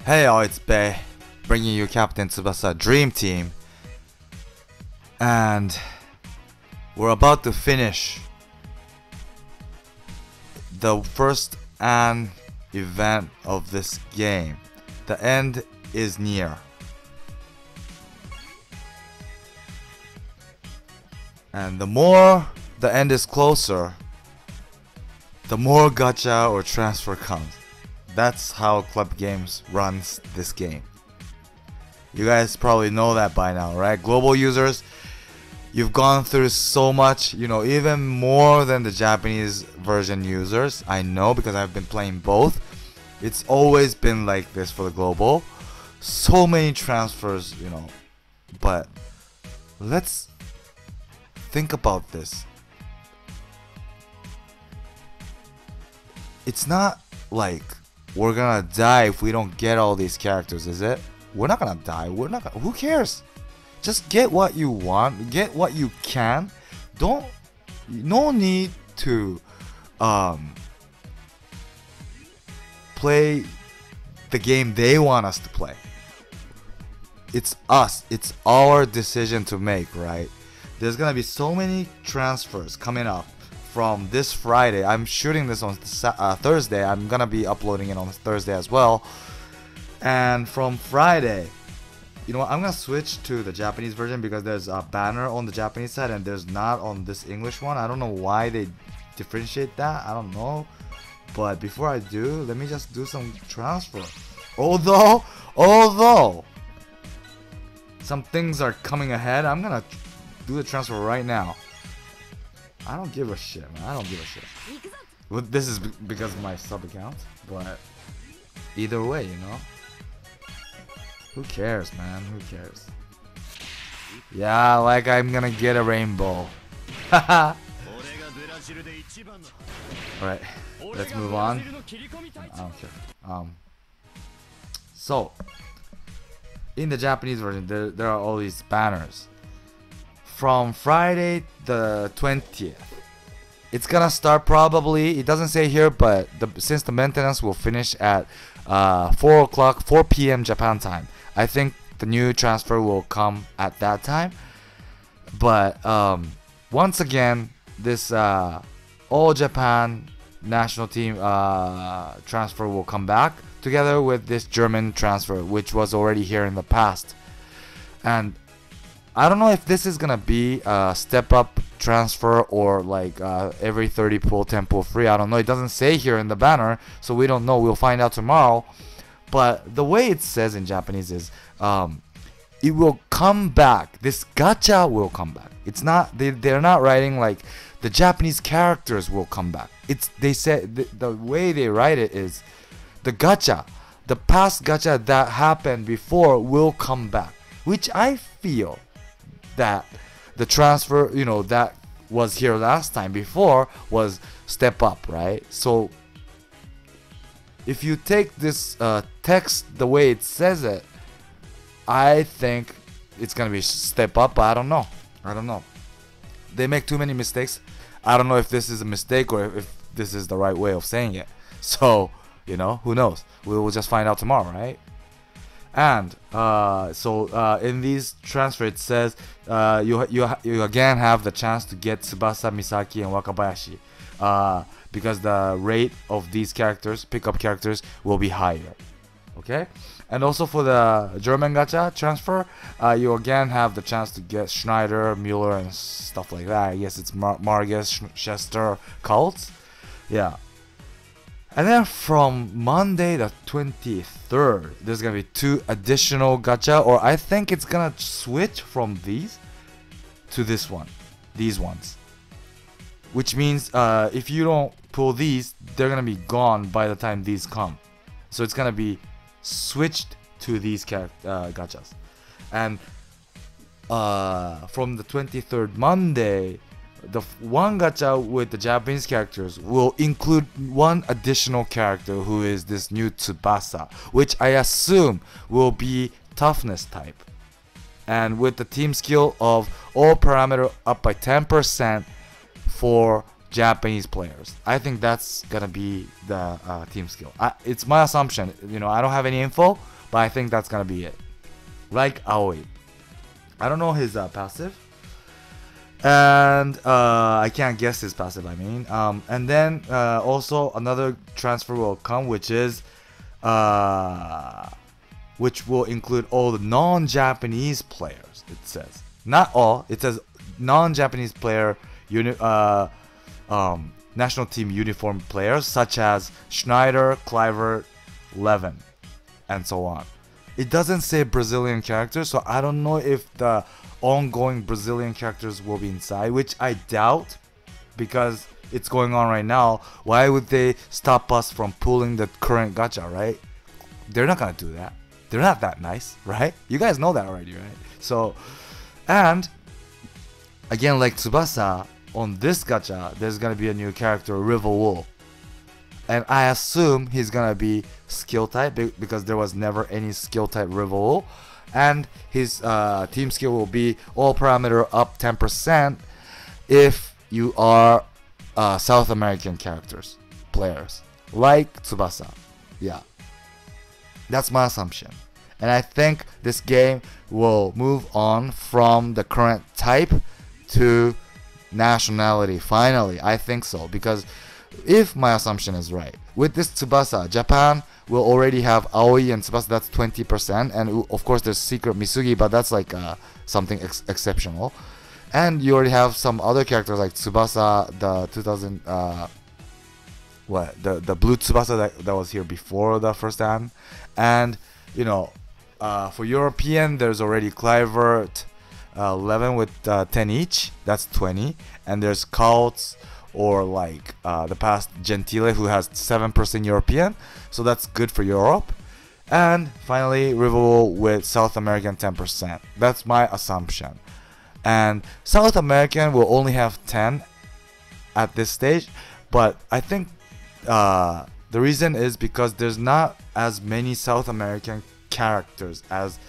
Hey all, it's Bay, bringing you Captain Tsubasa Dream Team. And we're about to finish the first event of this game. The end is near. And the more the end is closer, the more gacha or transfer comes. That's how Club Games runs this game. You guys probably know that by now, right? Global users, you've gone through so much, even more than the Japanese version users. I know because I've been playing both. It's always been like this for the global. So many transfers, But let's think about this. It's not like we're gonna die if we don't get all these characters, is it? We're not gonna die. Who cares? Just get what you want. Get what you can. No need to play the game they want us to play. It's us. It's our decision to make, right? There's gonna be so many transfers coming up from this Friday. I'm shooting this on Thursday. I'm gonna be uploading it on Thursday as well. And from Friday, I'm gonna switch to the Japanese version because there's a banner on the Japanese side and there's not on this English one. I don't know why they differentiate that. I don't know. But before I do, let me just do some transfer. Although some things are coming ahead, I'm gonna do the transfer right now. I don't give a shit, man. I don't give a shit. Well, this is because of my sub account, but either way, Who cares, man? Who cares? Yeah, like I'm gonna get a rainbow. Haha. Alright, let's move on. I don't care. So, in the Japanese version, there are all these banners. From Friday the 20th, it's gonna start probably. It doesn't say here, but since the maintenance will finish at 4 p.m. Japan time, I think the new transfer will come at that time. But once again, this All Japan national team transfer will come back together with this German transfer, which was already here in the past. And I don't know if this is gonna be a step up transfer or like every 30 pull 10 pull free. I don't know. It doesn't say here in the banner, so we don't know. We'll find out tomorrow. But the way it says in Japanese is it will come back. This gacha will come back. It's not. They're not writing like the Japanese characters will come back. They said the way they write it is the gacha, the past gacha that happened before will come back, which I feel that the transfer, that was here last time before was step up, right? So if you take this text the way it says it, I think it's gonna be step up, but I don't know. They make too many mistakes. I don't know if this is a mistake or if this is the right way of saying it. So, who knows? We will just find out tomorrow, right? And in these transfer, it says you again have the chance to get Tsubasa, Misaki, and Wakabayashi because the rate of these characters, pickup characters, will be higher. Okay, and also for the German gacha transfer, you again have the chance to get Schneider, Mueller, and stuff like that. I guess it's Margus, Chester, Cults. Yeah. And then from Monday the 23rd, there's gonna be 2 additional gacha, or I think it's gonna switch from these to this one, these ones. Which means if you don't pull these, they're gonna be gone by the time these come. So it's gonna be switched to these gachas. And from the 23rd Monday, the one gacha with the Japanese characters will include one additional character who is this new Tsubasa, which I assume will be toughness type. And with the team skill of all parameter up by 10% for Japanese players. I think that's gonna be the team skill. It's my assumption. You know, I don't have any info, but I think that's gonna be it. Like Aoi. I don't know his passive. And I can't guess his passive, I mean. And then also another transfer will come, which is which will include all the non-Japanese players. It says not all. It says non-Japanese player national team uniform players such as Schneider, Clivert, Levin, and so on. It doesn't say Brazilian characters, so I don't know if the ongoing Brazilian characters will be inside, which I doubt because it's going on right now. Why would they stop us from pulling the current gacha, right? They're not gonna do that. They're not that nice, right? You guys know that already, right? So, and again, like Tsubasa, on this gacha, there's gonna be a new character, Rival Wool. And I assume he's gonna be skill type because there was never any skill type Rival. And his team skill will be all parameter up 10% if you are South American players like Tsubasa. Yeah, that's my assumption. And I think this game will move on from the current type to nationality finally. I think so, because if my assumption is right, with this Tsubasa, Japan will already have Aoi and Tsubasa. That's 20%, and of course there's Secret Misugi, but that's like something exceptional. And you already have some other characters like Tsubasa, the 2000 the blue Tsubasa that was here before the first time. And you know, for European there's already Clivert, 11 with 10 each, that's 20. And there's Kautz, or like the past Gentile, who has 7% European, so that's good for Europe. And finally Rival with South American 10%. That's my assumption. And South American will only have 10 at this stage, but I think the reason is because there's not as many South American characters as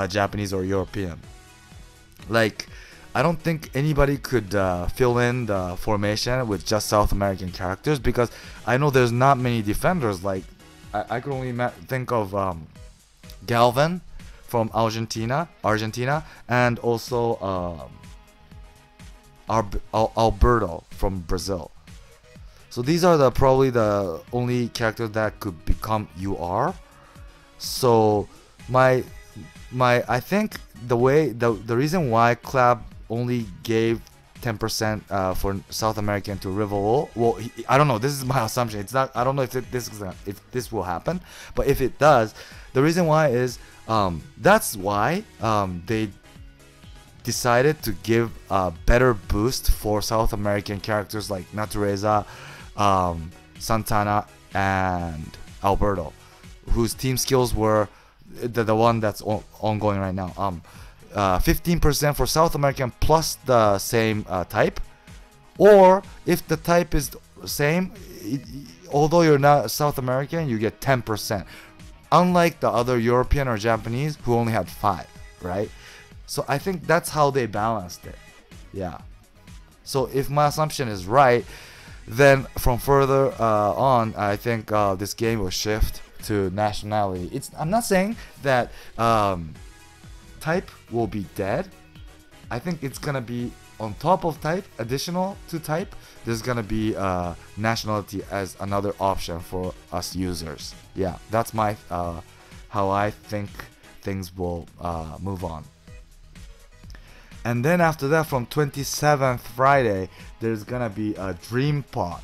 Japanese or European. Like, I don't think anybody could fill in the formation with just South American characters, because I know there's not many defenders. Like, I could only think of Galvin from Argentina, and also Alberto from Brazil. So these are probably the only characters that could become UR. So I think the reason why Club only gave 10% for South American to Rival, well, I don't know, this is my assumption, it's not, I don't know if this will happen, but if it does, the reason why is that's why they decided to give a better boost for South American characters like Natureza, Santana, and Alberto, whose team skills were the one that's ongoing right now. 15% for South American plus the same type, or if the type is same, although you're not South American, you get 10%, unlike the other European or Japanese who only had 5, right? So I think that's how they balanced it. Yeah, so if my assumption is right, then from further on, I think this game will shift to nationality. I'm not saying that type will be dead. I think it's gonna be on top of type, additional to type, there's gonna be nationality as another option for us users. Yeah, that's my how I think things will move on. And then after that, from 27th Friday, there's gonna be a Dream Pot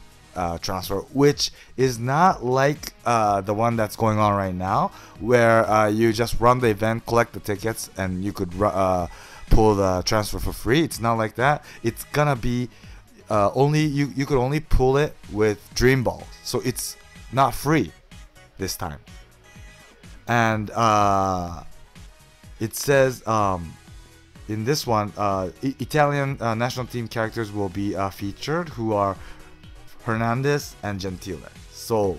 transfer, which is not like the one that's going on right now, where you just run the event, collect the tickets, and you could pull the transfer for free. It's not like that. It's gonna be only you could only pull it with Dream Balls, so it's not free this time. And it says in this one, Italian national team characters will be featured, who are Hernandez and Gentile. So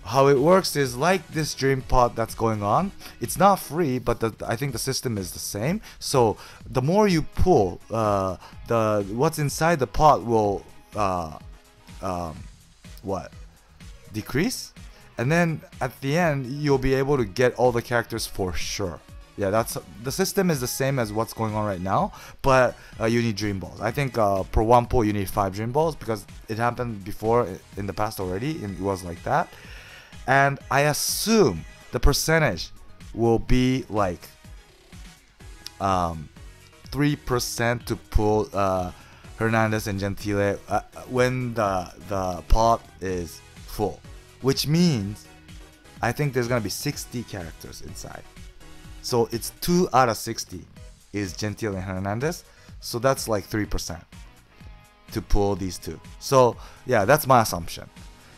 how it works is like this dream pod that's going on. It's not free, but I think the system is the same. So the more you pull, the what's inside the pot will decrease, and then at the end you'll be able to get all the characters for sure. Yeah, that's the system is the same as what's going on right now, but you need dream balls. I think per one pull you need 5 dream balls because it happened before in the past already, and it was like that. And I assume the percentage will be like 3% to pull Hernandez and Gentile when the pot is full, which means I think there's gonna be 60 characters inside. So it's 2 out of 60 is Gentile and Hernandez. So that's like 3% to pull these two. So yeah, that's my assumption.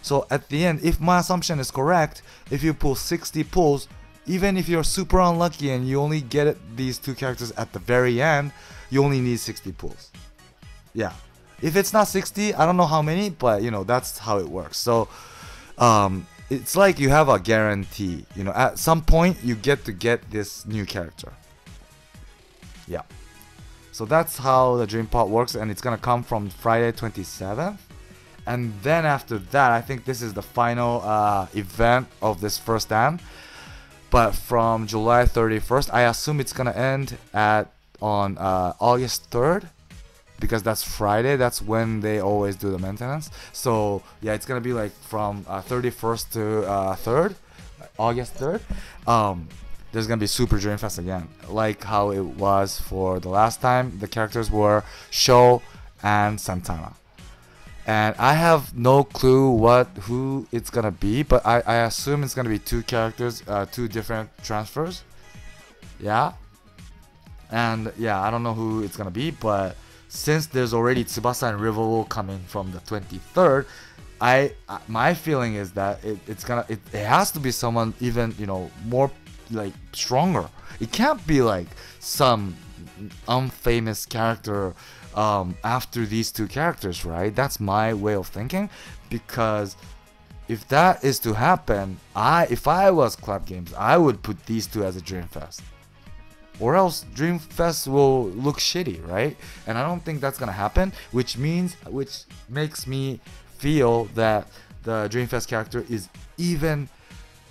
So at the end, if my assumption is correct, if you pull 60 pulls, even if you're super unlucky and you only get these 2 characters at the very end, you only need 60 pulls. Yeah. If it's not 60, I don't know how many, but you know, that's how it works. So it's like you have a guarantee, you know, at some point you get to get this new character. Yeah. So that's how the dream pot works, and it's gonna come from Friday 27th. And then after that, I think this is the final event of this first dam. But from July 31st, I assume it's gonna end on August 3rd. Because that's Friday, that's when they always do the maintenance. So yeah, it's gonna be like from 31st to 3rd, August 3rd. There's gonna be Super Dream Fest again, like how it was for the last time. The characters were Sho and Santana, and I have no clue who it's gonna be, but I assume it's gonna be 2 characters, 2 different transfers. Yeah, and yeah, I don't know who it's gonna be, but since there's already Tsubasa and Rivolo coming from the 23rd, my feeling is that it has to be someone even, you know, more like stronger. It can't be like some unfamous character after these 2 characters, right? That's my way of thinking, because if that is to happen, if I was Club Games, I would put these 2 as a Dream Fest. Or else Dream Fest will look shitty, right? And I don't think that's gonna happen, which makes me feel that the Dream Fest character is even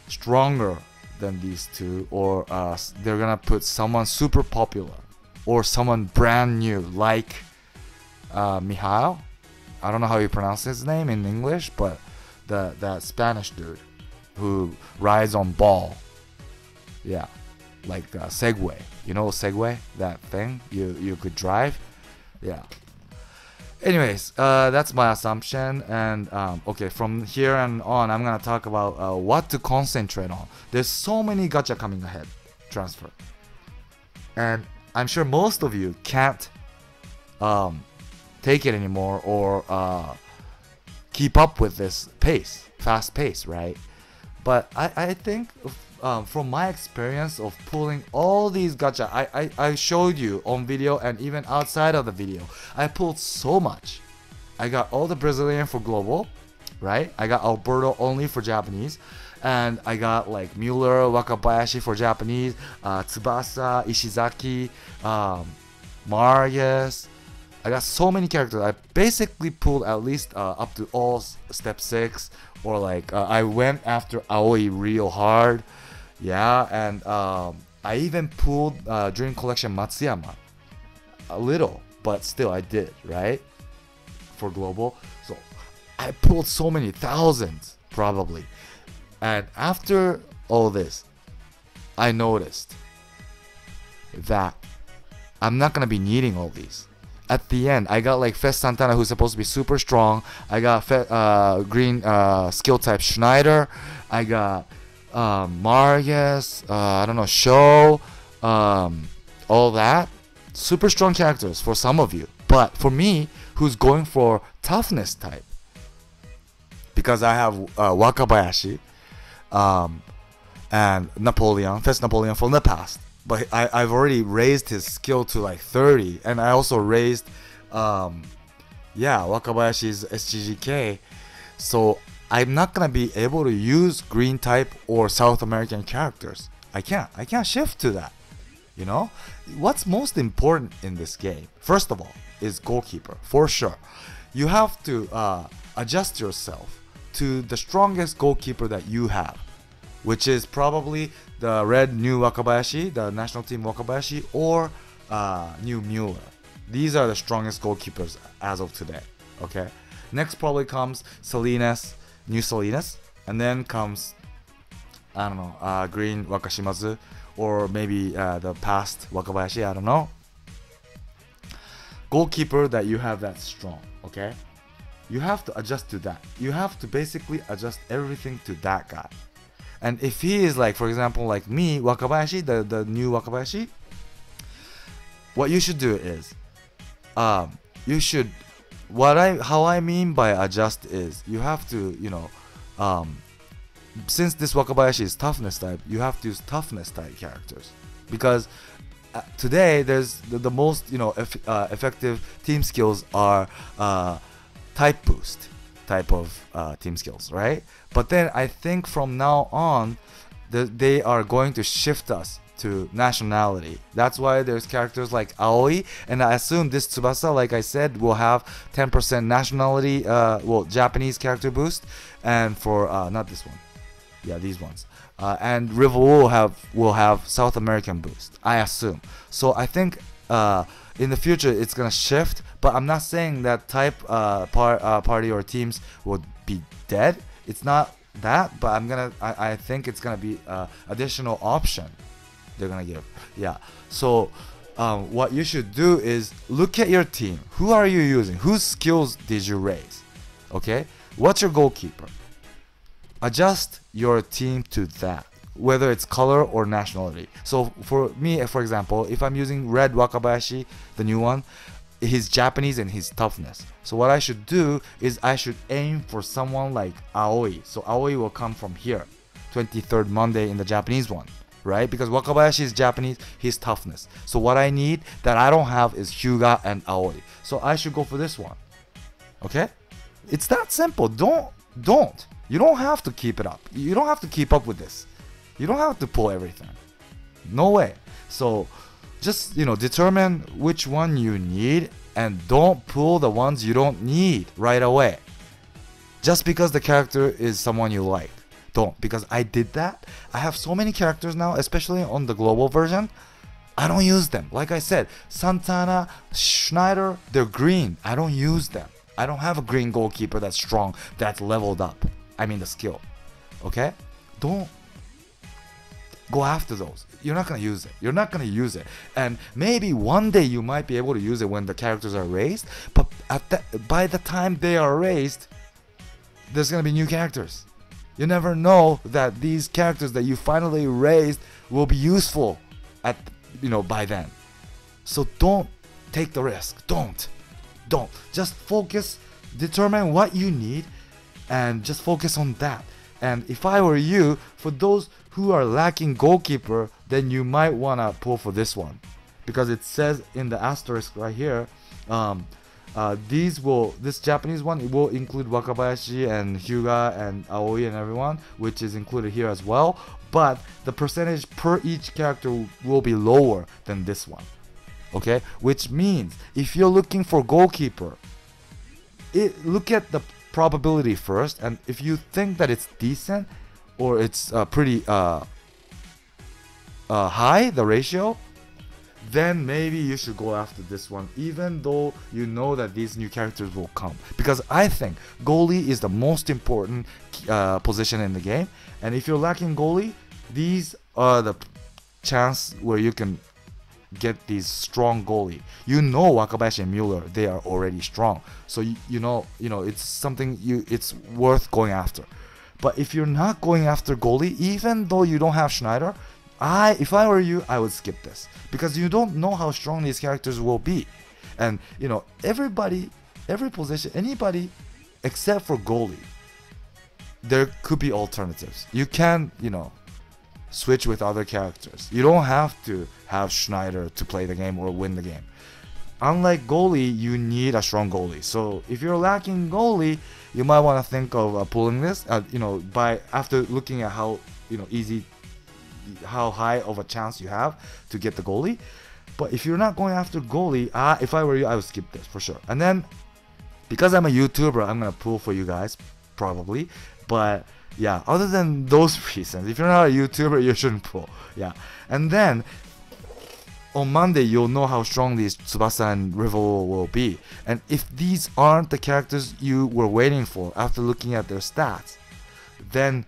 stronger than these 2, or they're gonna put someone super popular or someone brand new like Mihail. I don't know how you pronounce his name in English, but that Spanish dude who rides on ball. Yeah. Like Segway, you know, Segway, that thing you could drive. Yeah. Anyways, that's my assumption, and okay, from here and on, I'm gonna talk about what to concentrate on. There's so many gacha coming ahead, transfer, and I'm sure most of you can't take it anymore or keep up with this fast pace, right? But I think. From my experience of pulling all these gacha, I showed you on video and even outside of the video, I pulled so much. I got all the Brazilian for global, right? I got Alberto only for Japanese, and I got like Mueller, Wakabayashi for Japanese, Tsubasa, Ishizaki, Marius. I got so many characters. I basically pulled at least up to all step 6, or like I went after Aoi real hard. Yeah, and I even pulled Dream Collection Matsuyama a little, but still I did, right? For global. So I pulled so many thousands probably. And after all this, I noticed that I'm not gonna be needing all these. At the end, I got like Fest Santana, who's supposed to be super strong. I got green skill type Schneider. I got Marius, I don't know, Sho, all that. Super strong characters for some of you. But for me, who's going for toughness type, because I have Wakabayashi and Napoleon, Fest Napoleon from the past. But I've already raised his skill to like 30, and I also raised Wakabayashi's SGGK. So I'm not gonna be able to use green type or South American characters. I can't shift to that. You know, what's most important in this game, first of all, is goalkeeper, for sure. You have to adjust yourself to the strongest goalkeeper that you have, which is probably the red new Wakabayashi, the national team Wakabayashi, or new Mueller. These are the strongest goalkeepers as of today. Okay. Next probably comes Salinas, new Salinas, and then comes, I don't know, green Wakashimazu, or maybe the past Wakabayashi, I don't know. Goalkeeper that you have that's strong, okay? You have to adjust to that. You have to basically adjust everything to that guy. And if he is like, for example, like me, Wakabayashi, the new Wakabayashi, what you should do is, you should, how I mean by adjust is, you have to, you know, since this Wakabayashi is toughness type, you have to use toughness type characters, because today there's the most, you know, effective team skills are type boost type of team skills, right? But then I think from now on they are going to shift us to nationality. That's why there's characters like Aoi, and I assume this Tsubasa, like I said, will have 10% nationality, well, Japanese character boost, and for not this one, yeah, these ones, and River will have South American boost, I assume. So I think in the future it's gonna shift, but I'm not saying that type party or teams will be dead. It's not that, but I think it's gonna be additional option they're gonna give. Yeah. So what you should do is look at your team. Who are you using? Whose skills did you raise? Okay. What's your goalkeeper? Adjust your team to that, whether it's color or nationality. So for me, for example, if I'm using red Wakabayashi, the new one, he's Japanese and he's toughness. So what I should do is I should aim for someone like Aoi. So Aoi will come from here, 23rd Monday in the Japanese one, right? Because Wakabayashi is Japanese, he's toughness. So what I need that I don't have is Hyuga and Aoi. So I should go for this one. Okay? It's that simple. Don't. You don't have to keep it up. You don't have to keep up with this. You don't have to pull everything. No way. So just, you know, determine which one you need and don't pull the ones you don't need right away. Just because the character is someone you like. Don't. Because I did that. I have so many characters now, especially on the global version. I don't use them. Like I said, Santana, Schneider, they're green. I don't use them. I don't have a green goalkeeper that's strong, that's leveled up. I mean the skill. Okay? Don't go after those. You're not going to use it. You're not going to use it. And maybe one day you might be able to use it when the characters are raised. But by the time they are raised, there's going to be new characters. You never know that these characters that you finally raised will be useful at, you know, by then. So don't take the risk. Don't. Just focus, determine what you need, and just focus on that. And if I were you, for those who are lacking goalkeeper, then you might want to pull for this one, because it says in the asterisk right here, this Japanese one, it will include Wakabayashi and Hyuga and Aoi and everyone, which is included here as well, but the percentage per each character will be lower than this one. Okay, which means if you're looking for goalkeeper, look at the probability first, and if you think that it's decent or it's pretty high, the ratio, then maybe you should go after this one, even though you know that these new characters will come. Because I think goalie is the most important position in the game, and if you're lacking goalie, these are the chance where you can get these strong goalie. You know Wakabayashi and Mueller, they are already strong. So you know it's something it's worth going after. But if you're not going after goalie, even though you don't have Schneider, if I were you, I would skip this, because you don't know how strong these characters will be. And you know, every position, anybody except for goalie, there could be alternatives. You can, you know, switch with other characters. You don't have to have Schneider to play the game or win the game. Unlike goalie, you need a strong goalie. So if you're lacking goalie, you might want to think of pulling this. By after looking at how how high of a chance you have to get the goalie. But if you're not going after goalie, if I were you, I would skip this for sure. And then, because I'm a YouTuber, I'm gonna pull for you guys, probably. But yeah, other than those reasons, if you're not a YouTuber, you shouldn't pull. Yeah. And then, on Monday, you'll know how strong these Tsubasa and Rival will be. And if these aren't the characters you were waiting for after looking at their stats, then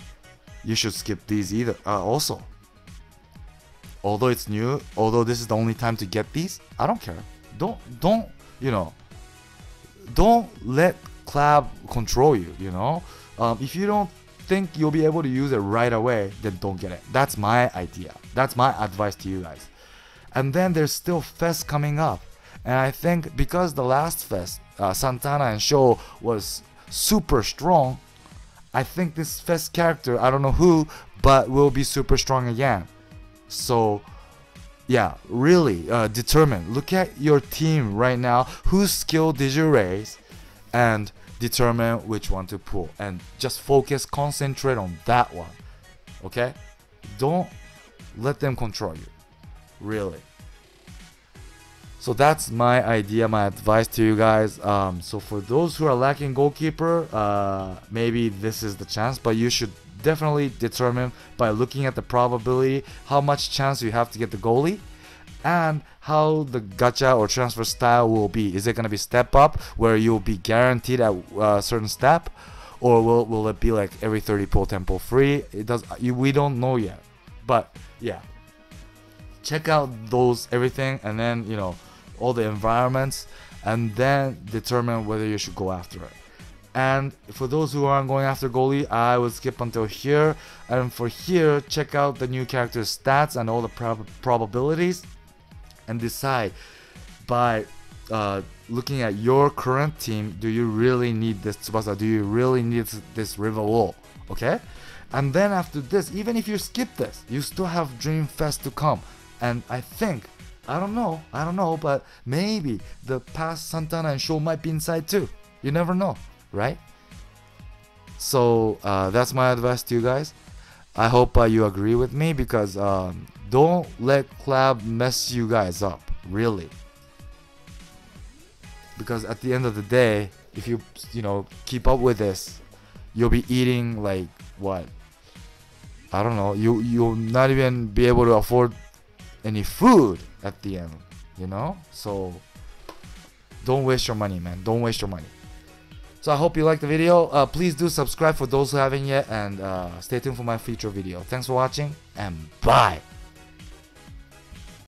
you should skip these also. Although it's new, although this is the only time to get these, I don't care. Don't let Clab control you, if you don't think you'll be able to use it right away, then don't get it. That's my idea. That's my advice to you guys. And then there's still Fest coming up. And I think because the last Fest, Santana and Sho was super strong, I think this Fest character, I don't know who, but will be super strong again. So yeah, really determine. Look at your team right now. Whose skill did you raise? And determine which one to pull. And just focus, concentrate on that one. Okay? Don't let them control you. Really. So that's my idea, my advice to you guys. So for those who are lacking goalkeeper, maybe this is the chance, but you should definitely determine by looking at the probability how much chance you have to get the goalie and how the gacha or transfer style will be. Is it going to be step up where you'll be guaranteed at a certain step, or will it be like every 30 pull 10 pull free? We don't know yet, but yeah, check out everything, and then all the environments, and then determine whether you should go after it. And for those who aren't going after goalie, I would skip until here. And for here, check out the new character's stats and all the probabilities, and decide by looking at your current team, do you really need this Tsubasa? Do you really need this Rival? Okay? And then after this, even if you skip this, you still have Dream Fest to come. And I think, I don't know, but maybe the past Santana and Sho might be inside too. You never know. Right? So that's my advice to you guys. I hope you agree with me, because don't let Clab mess you guys up, really. Because at the end of the day, if you keep up with this, you'll be eating like what? I don't know. You'll not even be able to afford any food at the end. So don't waste your money, man. Don't waste your money. So I hope you liked the video. Please do subscribe for those who haven't yet, and stay tuned for my future video. Thanks for watching, and bye!